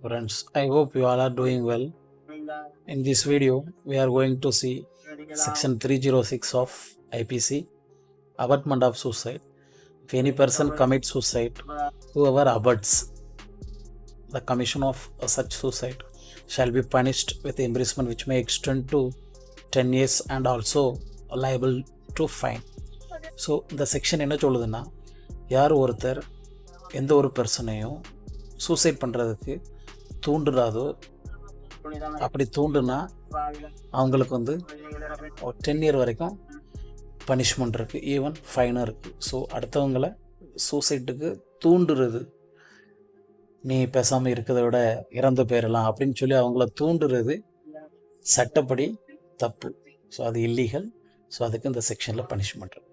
Friends, I hope you all are doing well. In this video, we are going to see section 306 of IPC, abatement of suicide. If any person commits suicide, whoever abuts the commission of such suicide shall be punished with imprisonment which may extend to 10 years and also liable to fine. So இந்த section என்ன சொல்லுதுன்னா, யார் ஒருத்தர் எந்த ஒரு பர்சனையும் suicide பண்ணுறதுக்கு தூண்டுறாதோ, அப்படி தூண்டுனா அவங்களுக்கு 10 இயர் வரைக்கும் பனிஷ்மெண்ட் இருக்குது, ஈவன் ஃபைனும் இருக்குது. ஸோ அடுத்தவங்களை சூசைட்டுக்கு தூண்டுறது, நீ பேசாமல் இருக்கிறத விட இறந்து போயிடலாம் அப்படின்னு சொல்லி அவங்கள தூண்டுறது சட்டப்படி தப்பு. ஸோ அது இல்லீகல். ஸோ அதுக்கு இந்த செக்ஷனில் பனிஷ்மெண்ட் இருக்குது.